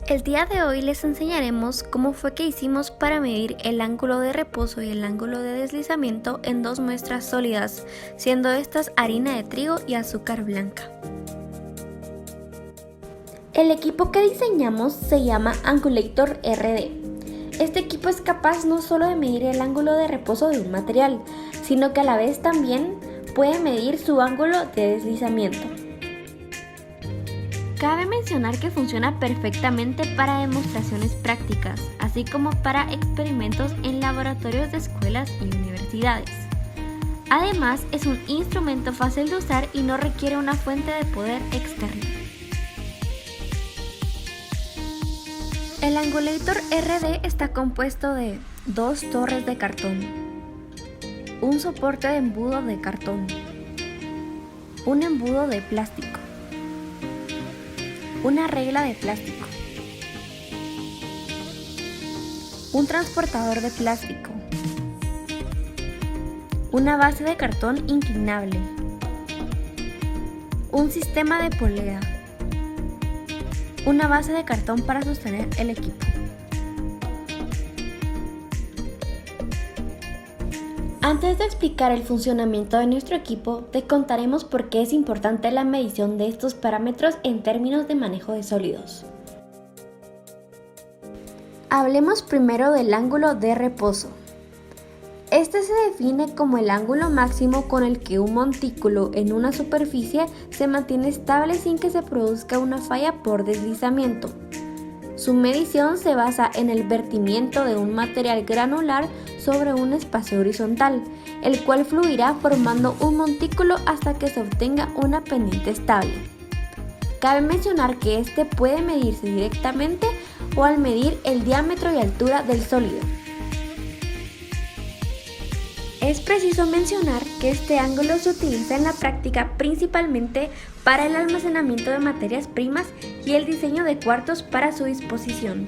El día de hoy les enseñaremos cómo fue que hicimos para medir el ángulo de reposo y el ángulo de deslizamiento en dos muestras sólidas, siendo estas harina de trigo y azúcar blanca. El equipo que diseñamos se llama Angulator RD. Este equipo es capaz no solo de medir el ángulo de reposo de un material, sino que a la vez también puede medir su ángulo de deslizamiento. Cabe mencionar que funciona perfectamente para demostraciones prácticas, así como para experimentos en laboratorios de escuelas y universidades. Además, es un instrumento fácil de usar y no requiere una fuente de poder externa. El Angulator RD está compuesto de dos torres de cartón, un soporte de embudo de cartón, un embudo de plástico, una regla de plástico, un transportador de plástico, una base de cartón inclinable, un sistema de polea, una base de cartón para sostener el equipo. Antes de explicar el funcionamiento de nuestro equipo, te contaremos por qué es importante la medición de estos parámetros en términos de manejo de sólidos. Hablemos primero del ángulo de reposo. Este se define como el ángulo máximo con el que un montículo en una superficie se mantiene estable sin que se produzca una falla por deslizamiento. Su medición se basa en el vertimiento de un material granular sobre un espacio horizontal, el cual fluirá formando un montículo hasta que se obtenga una pendiente estable. Cabe mencionar que este puede medirse directamente o al medir el diámetro y altura del sólido. Es preciso mencionar que este ángulo se utiliza en la práctica principalmente para el almacenamiento de materias primas y el diseño de cuartos para su disposición.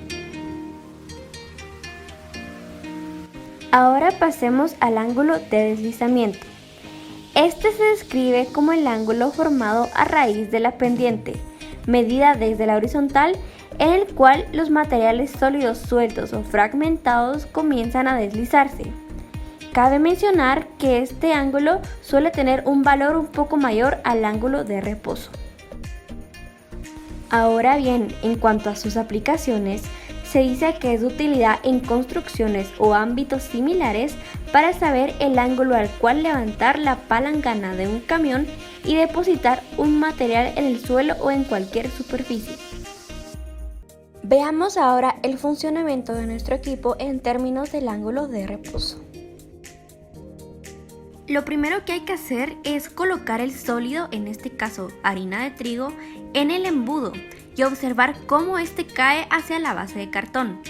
Ahora pasemos al ángulo de deslizamiento. Este se describe como el ángulo formado a raíz de la pendiente, medida desde la horizontal, en el cual los materiales sólidos sueltos o fragmentados comienzan a deslizarse. Cabe mencionar que este ángulo suele tener un valor un poco mayor al ángulo de reposo. Ahora bien, en cuanto a sus aplicaciones, se dice que es de utilidad en construcciones o ámbitos similares para saber el ángulo al cual levantar la palangana de un camión y depositar un material en el suelo o en cualquier superficie. Veamos ahora el funcionamiento de nuestro equipo en términos del ángulo de reposo. Lo primero que hay que hacer es colocar el sólido, en este caso harina de trigo, en el embudo y observar cómo este cae hacia la base de cartón.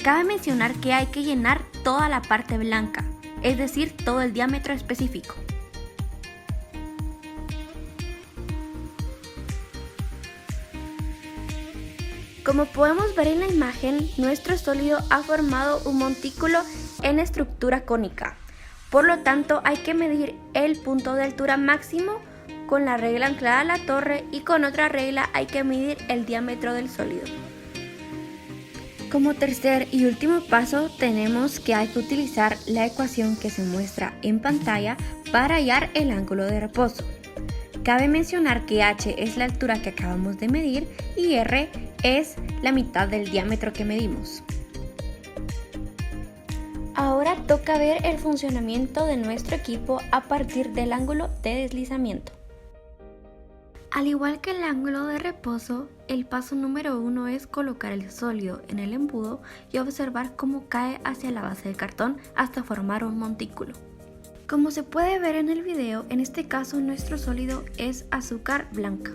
Cabe mencionar que hay que llenar toda la parte blanca, es decir, todo el diámetro específico. Como podemos ver en la imagen, nuestro sólido ha formado un montículo en estructura cónica. Por lo tanto, hay que medir el punto de altura máximo con la regla anclada a la torre y con otra regla hay que medir el diámetro del sólido. Como tercer y último paso tenemos que hay que utilizar la ecuación que se muestra en pantalla para hallar el ángulo de reposo. Cabe mencionar que h es la altura que acabamos de medir y r es la mitad del diámetro que medimos. Ahora toca ver el funcionamiento de nuestro equipo a partir del ángulo de deslizamiento. Al igual que el ángulo de reposo, el paso número 1 es colocar el sólido en el embudo y observar cómo cae hacia la base del cartón hasta formar un montículo. Como se puede ver en el video, en este caso nuestro sólido es azúcar blanca.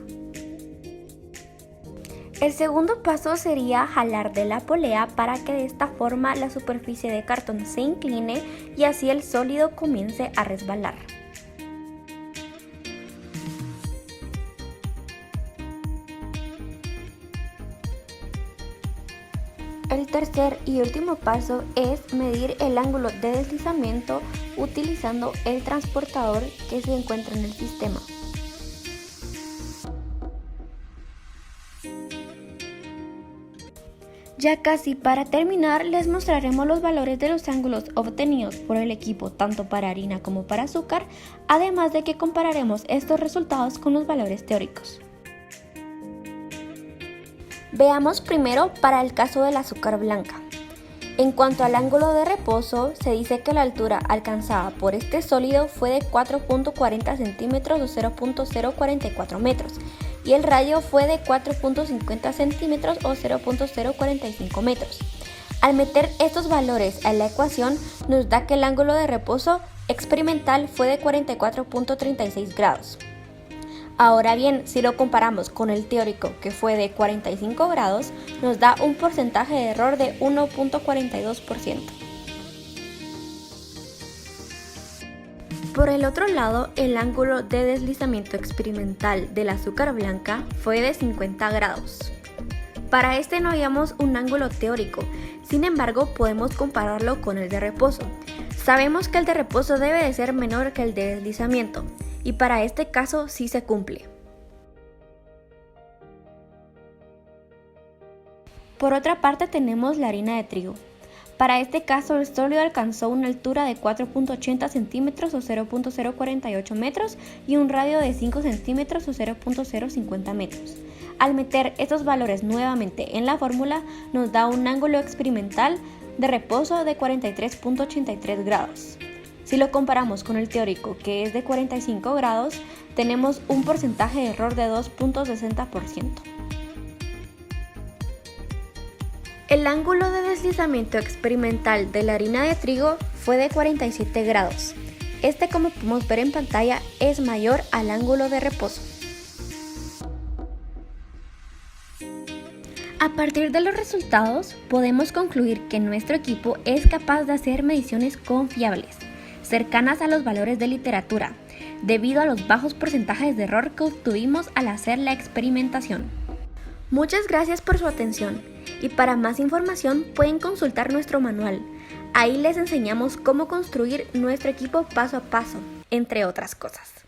El segundo paso sería jalar de la polea para que de esta forma la superficie de cartón se incline y así el sólido comience a resbalar. El tercer y último paso es medir el ángulo de deslizamiento utilizando el transportador que se encuentra en el sistema. Ya casi para terminar, les mostraremos los valores de los ángulos obtenidos por el equipo tanto para harina como para azúcar, además de que compararemos estos resultados con los valores teóricos. Veamos primero para el caso del azúcar blanca. En cuanto al ángulo de reposo, se dice que la altura alcanzada por este sólido fue de 4.40 centímetros o 0.044 metros y el radio fue de 4.50 centímetros o 0.045 metros. Al meter estos valores a la ecuación, nos da que el ángulo de reposo experimental fue de 44.36 grados. Ahora bien, si lo comparamos con el teórico, que fue de 45 grados, nos da un porcentaje de error de 1.42%. Por el otro lado, el ángulo de deslizamiento experimental del azúcar blanca fue de 50 grados. Para este no hallamos un ángulo teórico, sin embargo podemos compararlo con el de reposo. Sabemos que el de reposo debe de ser menor que el de deslizamiento, y para este caso sí se cumple. Por otra parte tenemos la harina de trigo. Para este caso el sólido alcanzó una altura de 4.80 centímetros o 0.048 metros y un radio de 5 centímetros o 0.050 metros. Al meter estos valores nuevamente en la fórmula nos da un ángulo experimental de reposo de 43.83 grados. Si lo comparamos con el teórico, que es de 45 grados, tenemos un porcentaje de error de 2.60%. El ángulo de deslizamiento experimental de la harina de trigo fue de 47 grados. Este, como podemos ver en pantalla, es mayor al ángulo de reposo. A partir de los resultados, podemos concluir que nuestro equipo es capaz de hacer mediciones confiables, cercanas a los valores de literatura, debido a los bajos porcentajes de error que obtuvimos al hacer la experimentación. Muchas gracias por su atención y para más información pueden consultar nuestro manual. Ahí les enseñamos cómo construir nuestro equipo paso a paso, entre otras cosas.